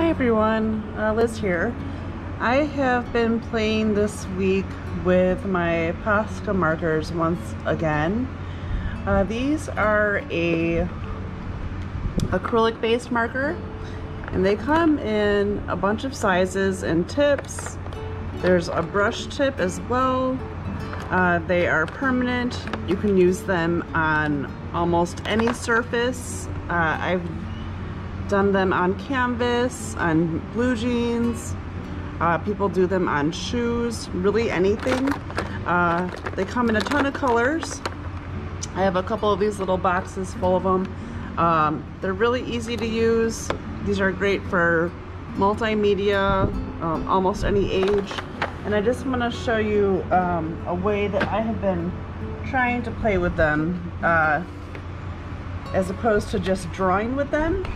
Hi everyone, Liz here. I have been playing this week with my Posca markers once again. These are a acrylic based marker and they come in a bunch of sizes and tips. There's a brush tip as well. They are permanent. You can use them on almost any surface. I've done them on canvas, on blue jeans. People do them on shoes, really anything. They come in a ton of colors. I have a couple of these little boxes full of them. They're really easy to use. These are great for multimedia, almost any age. And I just want to show you a way that I have been trying to play with them as opposed to just drawing with them.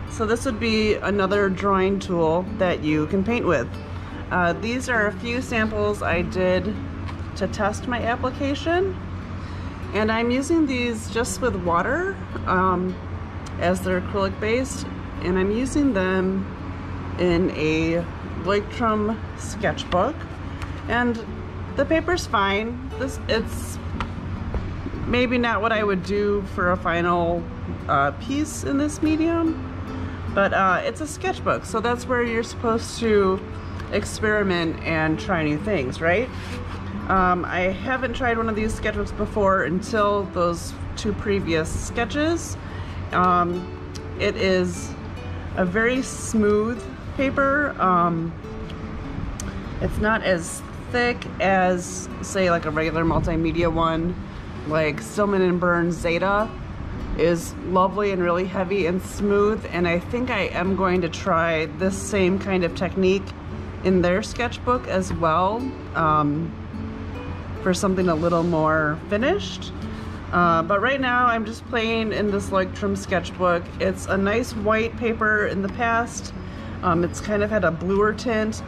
So this would be another drawing tool that you can paint with. These are a few samples I did to test my application, and I'm using these just with water as they're acrylic based, and I'm using them in a Lechtturm sketchbook, and the paper's fine. It's maybe not what I would do for a final piece in this medium, but it's a sketchbook, so that's where you're supposed to experiment and try new things, right? I haven't tried one of these sketchbooks before until those two previous sketches. It is a very smooth paper. It's not as thick as, say, like a regular multimedia one, like Stillman & Burns Zeta is lovely and really heavy and smooth, and I think I am going to try this same kind of technique in their sketchbook as well, for something a little more finished. But right now I'm just playing in this Lechtturm sketchbook. It's a nice white paper. In the past it's kind of had a bluer tint,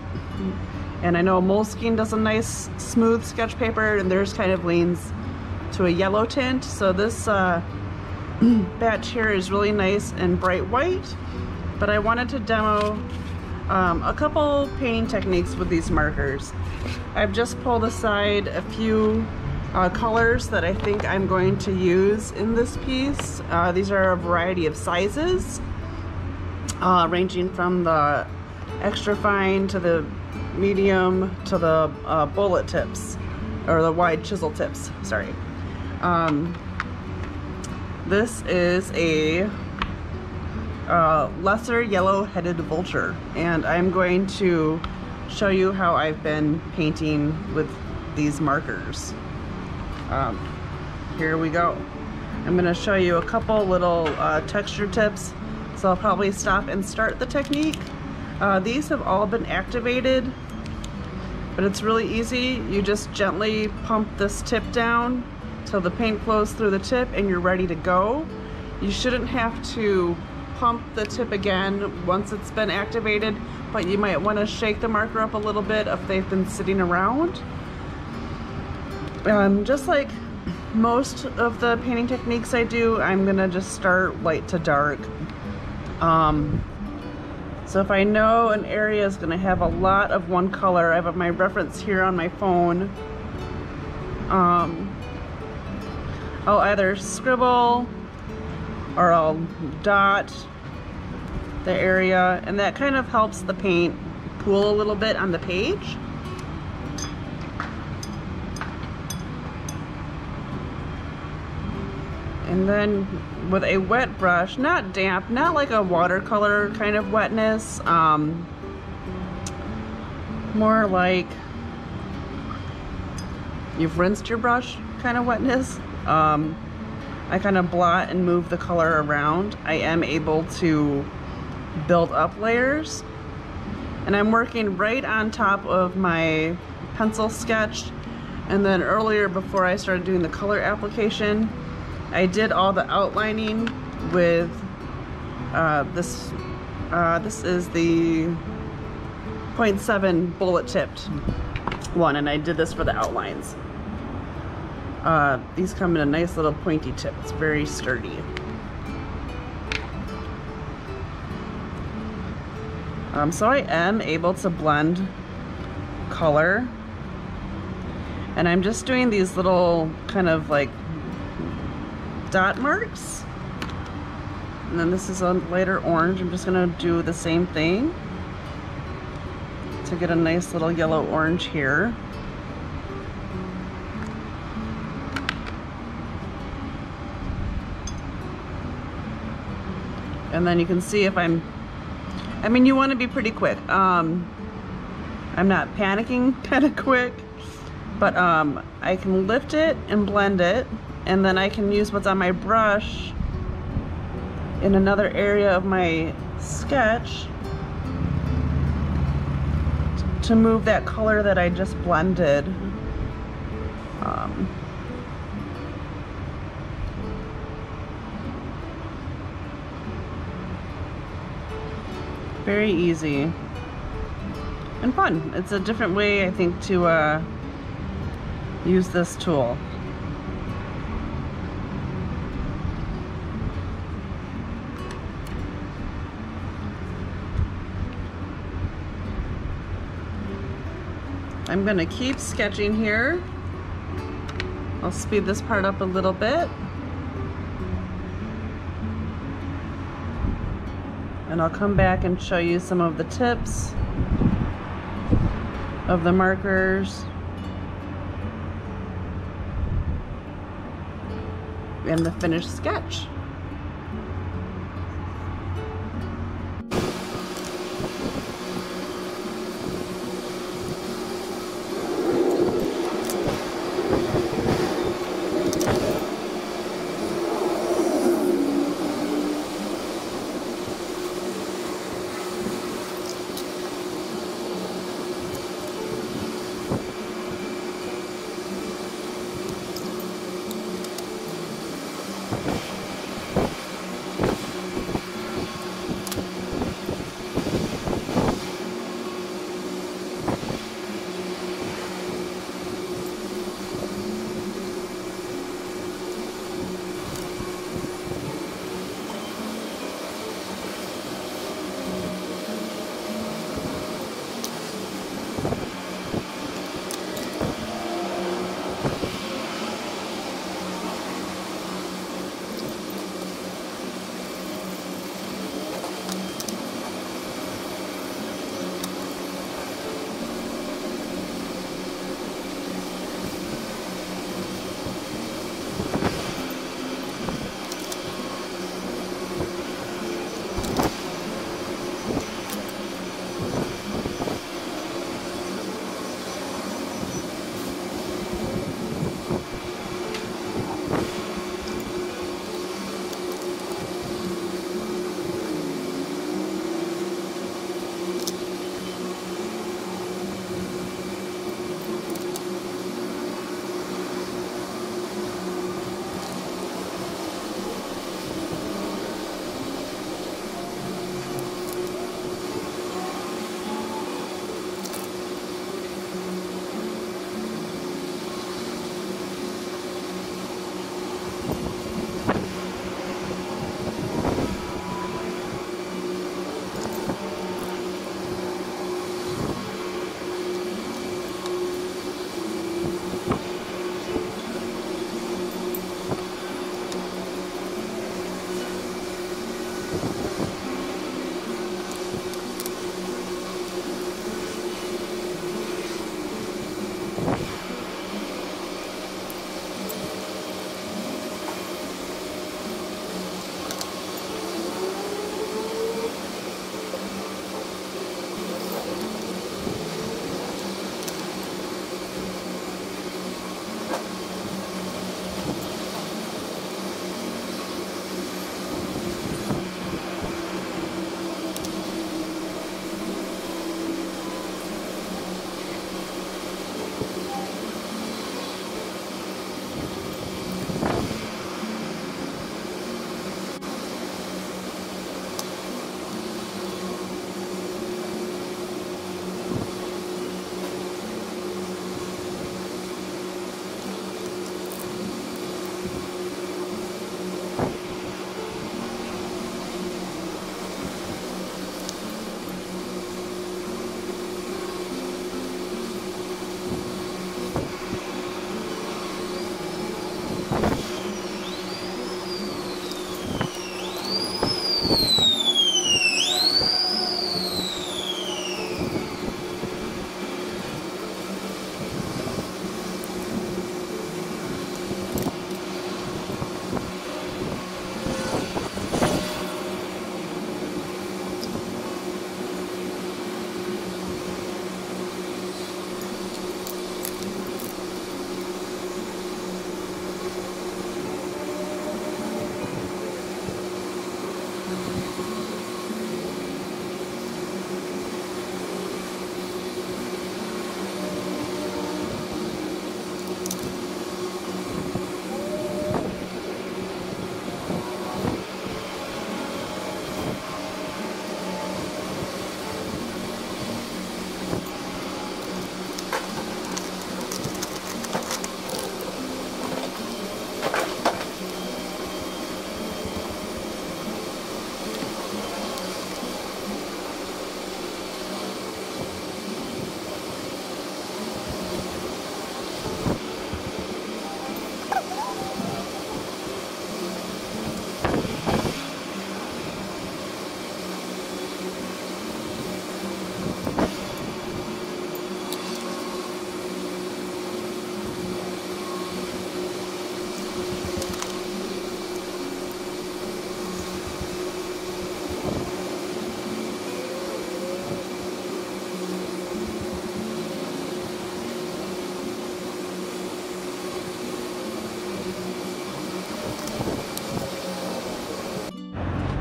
and I know Moleskine does a nice smooth sketch paper, and theirs kind of leans to a yellow tint. So this batch here is really nice and bright white, but I wanted to demo a couple painting techniques with these markers. I've just pulled aside a few colors that I think I'm going to use in this piece. These are a variety of sizes, ranging from the extra fine to the medium to the bullet tips, or the wide chisel tips, sorry. This is a lesser yellow-headed vulture, and I'm going to show you how I've been painting with these markers. Here we go. I'm going to show you a couple little texture tips, so I'll probably stop and start the technique. These have all been activated, but it's really easy. You just gently pump this tip down till the paint flows through the tip and you're ready to go. You shouldn't have to pump the tip again once it's been activated, but you might want to shake the marker up a little bit if they've been sitting around. Just like most of the painting techniques I do, I'm gonna just start light to dark. So if I know an area is gonna have a lot of one color, I have my reference here on my phone. I'll either scribble or I'll dot the area, and that kind of helps the paint pool a little bit on the page. And then with a wet brush, not damp, not like a watercolor kind of wetness, more like you've rinsed your brush kind of wetness. I kind of blot and move the color around. I am able to build up layers, and I'm working right on top of my pencil sketch. And then earlier, before I started doing the color application, I did all the outlining with this is the 0.7 bullet tipped one, and I did this for the outlines. These come in a nice little pointy tip. It's very sturdy. So I am able to blend color, and I'm just doing these little kind of like dot marks, and then this is a lighter orange. I'm just gonna do the same thing to get a nice little yellow orange here. And then you can see if I mean, you want to be pretty quick. I'm not panicking kind of quick, but I can lift it and blend it, and then I can use what's on my brush in another area of my sketch to move that color that I just blended. Very easy and fun. It's a different way, I think, to use this tool. I'm gonna keep sketching here. I'll speed this part up a little bit. And I'll come back and show you some of the tips of the markers and the finished sketch.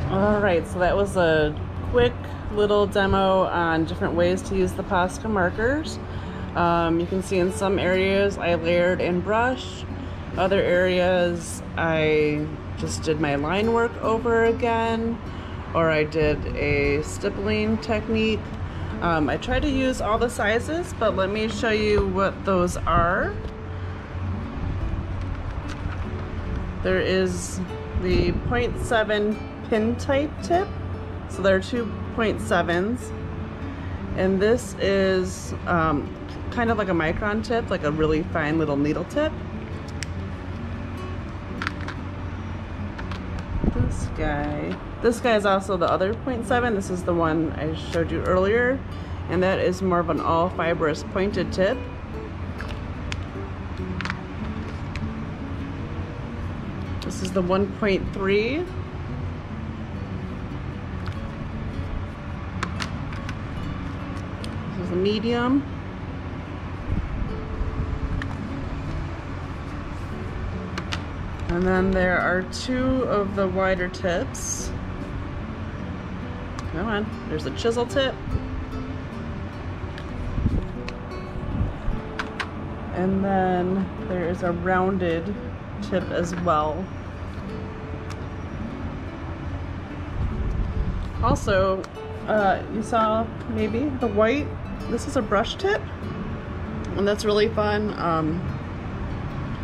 Alright, so that was a quick little demo on different ways to use the Posca markers. You can see in some areas I layered and brushed. Other areas I just did my line work over again, or I did a stippling technique. I tried to use all the sizes, but let me show you what those are. There is the 0.7 pin type tip, so there are two 0.7s, and this is kind of like a micron tip, like a really fine little needle tip. This guy is also the other 0.7. This is the one I showed you earlier, and that is more of an all fibrous pointed tip. This is the 1.3. This is the medium. And then there are two of the wider tips. Come on, there's a chisel tip. And then there is a rounded tip as well. Also, you saw maybe the white. This is a brush tip, and that's really fun.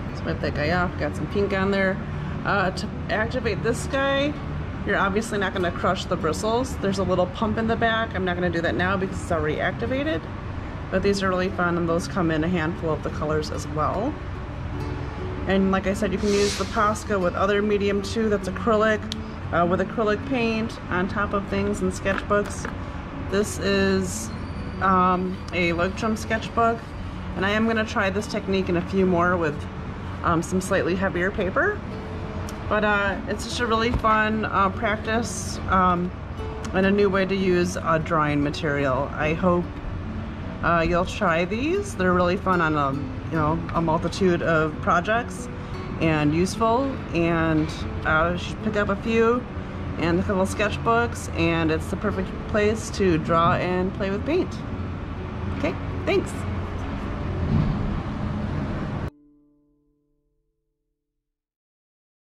Let's wipe that guy off. Got some pink on there. To activate this guy, you're obviously not going to crush the bristles. There's a little pump in the back. I'm not going to do that now because it's already activated. But these are really fun, and those come in a handful of the colors as well. And like I said, you can use the Posca with other medium too. That's acrylic, with acrylic paint on top of things in sketchbooks. This is a Lechtturm sketchbook, and I am going to try this technique in a few more with some slightly heavier paper. But it's just a really fun practice and a new way to use a drawing material. I hope you'll try these. They're really fun on a multitude of projects and useful, and you should pick up a few and look at little sketchbooks, and it's the perfect place to draw and play with paint. Okay, thanks.